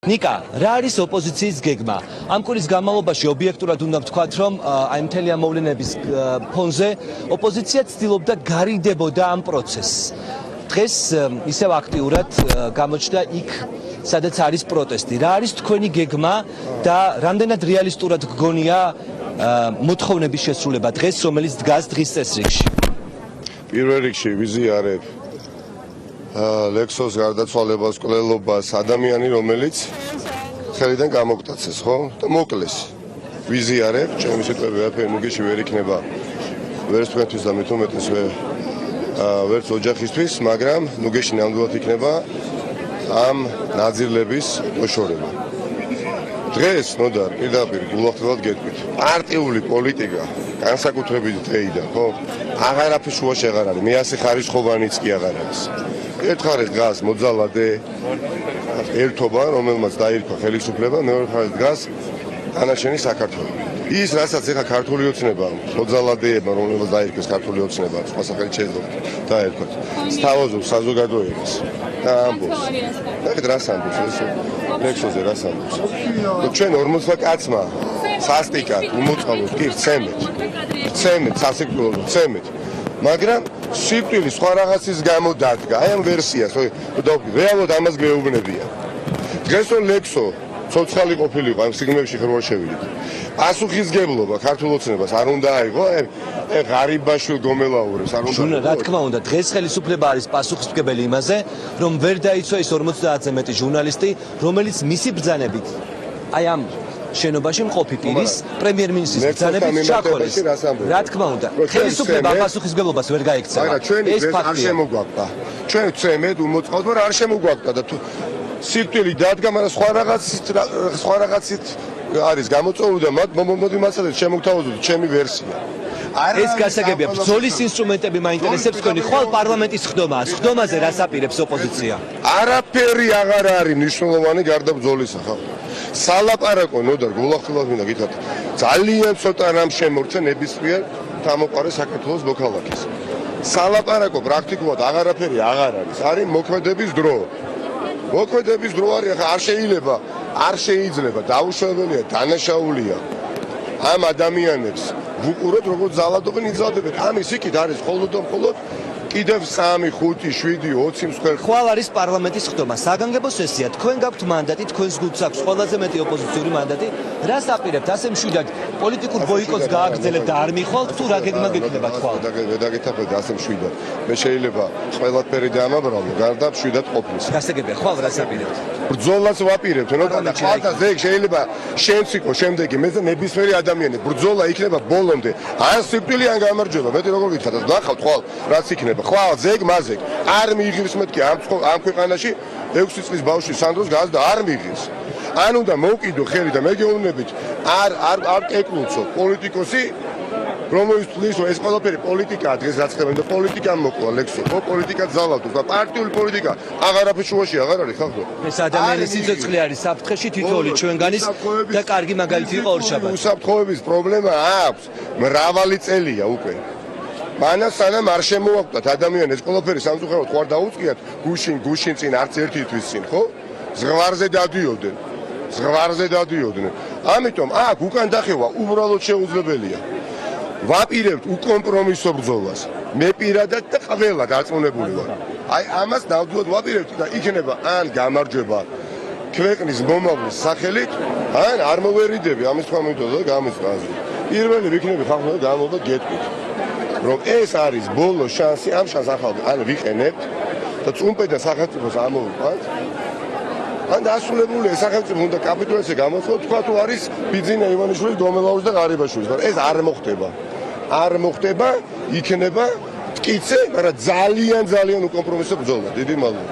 ნიკა, რა არის ოპოზიციის გეგმა? ამ კვირის განმავლობაში ობიექტურად უნდა ვთქვათ, რომ აი მთელი ამ მოვლენების ფონზე ოპოზიცია ცდილობდა გარიდებოდა ამ პროცესს. დღეს ისევ აქტიურად გამოჩნდა იქ, სადაც არის პროტესტი. რა არის თქვენი გეგმა და რამდენად რეალისტურად გგონია მოთხოვნების შესრულება დღეს, რომელიც დგას დღის წესრიგში? პირველ რიგში ვიზიარებ ლექსოს გარდაცვალებას, კვლელობას, ადამიანი, რომელიც ხელიდან გამოგტაცეს, ხო? და მოკლეს. ვიზიარებ, ჩემი სიტყვები ვაფერ მუგეში ვერ იქნება ვერც თქვენთვის და მით უმეტეს ვერც ოჯახისთვის, მაგრამ ნუგეში ნამდვილად იქნება ამ ნაძირლების მოშორება. დღეს ნოდარ პირდაპირ გულახდილად გეტყვით. პარტიული პოლიტიკა განსაკუთრებით დღეიდან, ხო? აღარაფერ შუაში აღარ არის. მე ასე ხარისხოვანიც კი აღარ არის. ერთხელ დგას მოძალადე ერთობა, რომელმაც დაირქვა ხელისუფლება, მეორე მხარეს დგას დანარჩენი საქართველო. ის, რასაც ეხა ქართული ოცნება, მოძალადეებმა, რომელმაც დაირქვეს ქართული ოცნება, სხვა სახელით შეიძლება დაერქვათ. სთავაზობს საზოგადოებას და ამბობს. ეხლა რას ამბობს ეს? ლექსოზე რას ამბობს? ჩვენ 40 კაცმა სასტიკად უმოწყალოთ, კი, ვცემეთ, სასიკვდილოდ ვცემეთ. მაგრამ სიკვდილი სხვა რაღაცის გამო დადგა. აი ამ ვერსიას, რეალურად ამას გვეუბნებიან. დღესო ლექსო ცოცხალი ყოფილიყო ამ სიგნებში ხროშევიდით. პასუხისგებლობა ქართულ ოცნებას არ უნდა აიღო, ღარიბაშვილი გომელაურებს არ უნდა. რა თქმა უნდა, დღეს ხელისუფლება არის პასუხისმგებელი იმაზე, რომ ვერ დაიცვა ის 50-ზე მეტი ჟურნალისტი, რომელიც მისი ბრძანებით აი ამ შენობაში მყოფი პირის პრემიერ-მინისტრის ბრძანებით ჩაქოლეს. რა თქმა უნდა, ხელისუფლება პასუხისმგებლობას ვერ გაიქცა. მაგრამ ჩვენი დღეს არ შემოგვაქვს. ჩვენ ვცემეთ, უმოწყალთ, მაგრამ არ შემოგვაქვს და თუ სიკვდილი დადგა, მაგრამ სხვა რაღაცით არის გამოწვეული და მოდი მასალით შემოგთავაზოთ ჩემი ვერსია. ეს გასაგებია, ბრძოლის ინსტრუმენტები მაინტერესებს თქვენი ხვალ პარლამენტის ხდომაა. ხდომაზე რას აპირებს ოპოზიცია? არაფერი აღარ არის მნიშვნელოვანი გარდა ბრძოლისა, ხო? სალაპარაკო ნოდარ გულახდილად მინდა გითხრათ. ძალიან ცოტა რამ შემორჩა ნებისმიერ დამოყარე საქართველოს მოქალაქეს. სალაპარაკო პრაქტიკულად აღარაფერი აღარ არის. არის მოქმედების დრო. მოქმედების დრო არის, ახლა არ შეიძლება დაუშვებელია, დანაშაულია. ამ ადამიანებს ვუყუროთ როგორც ზალადობენ, იზალდებენ. ამის იქით არის მხოლოდ კიდევ 3, 5, 7, 20 მსხვერპლი. ხვალ არის პარლამენტის ხდომა, საგანგებო სესია. თქვენ გაქვთ მანდატი, თქვენს გულს აქვს ყველაზე მეტი ოპოზიციური მანდატი. რას აპირებთ? ასე მშვიდად პოლიტიკურ ბოიკოტს გააგრძელებთ და არ მიხვალთ თუ რა გეგმა გექნებათ ხვალ? დაგეთახეთ ასე მშვიდად. მე შეიძლება ყველაფერი დაამაბრალო, გარდა მშვიდად ყოფნის. გასაგებია, ხვალ რას აპირებთ? ბრძოლას ვაპირებთ, და ხვალთა ზეგ შეიძლება შენც იყო შემდეგი, მე და ნებისმიერი ადამიანი. ბრძოლა იქნება ბოლომდე. ან სიკვდილი, ან გამარჯვება. მეტი როგორ გითხრათ, ნახავთ ხვალ რაც იქნება. ხვალ ზეგ მაზეგ არ მიიღებს მეთქი ამ ქვეყანაში 6 წლის ბავშვი სანდროს გაზ და არ მიიღებს. ან უნდა მოვკიდო ხელი და მე გეუბნებით არ ეკულცო პოლიტიკოსი რომელისთვის ეს ყველაფერი პოლიტიკაა დღეს რაც ხდება და პოლიტიკამ მოკლა ლექსო ხო პოლიტიკა ძალავდოს და პარტიული პოლიტიკა აღარაფერ შუაში აღარ არის ხალხო. ეს ადამიანის სიცოცხლე არის საფრთხეში თითოეული ჩვენგანის და კარგი მაგალითი იყო ორშაბათი. უსაფრთხოების პრობლემა აქვს მრავალი წელია უკვე. მანას სანამ არ შემოვაკვდათ ადამიანს ეს ყველაფერი სამწუხაროდ ხო არ დაუწყიათ გუშინ წინ არც ერთი თვის წინ ხო ზღვარზე დადიოდნენ. ამიტომ აქ უკან დახევა უბრალოდ შეუძლებელია. ვაპირებთ უკომპრომისო ბრძოლას. მე პირადად და ყველა დაწუნებული ვარ. აი ამას ნამდვილად ვაპირებთ და იქნება ან გამარჯვება ქვეყნის მომავლის სახელით, ან არ მოვერიდები ამის თქვა მეთოდა და გამისწრაზე. პირველი ვიქნები ხალხო და გამოვა გეტყვით. რომ ეს არის ბოლო შანსი ამ შანსს ახალ ან ვიყენებთ და წუმპედა სახელმწიფოს ამოვიყვანთ ან დასრულებულია სახელმწიფო უნდა კაპიტულაცია გამოცხადოს თქვა თუ არის ბიძინა ივანიშვილის გომელაურის და ღარიბაშვილის მაგრამ ეს არ მოხდება იქნება მტკიცე მაგრამ ძალიან უკომპრომისო ბრძოლა დიდი მადლობა.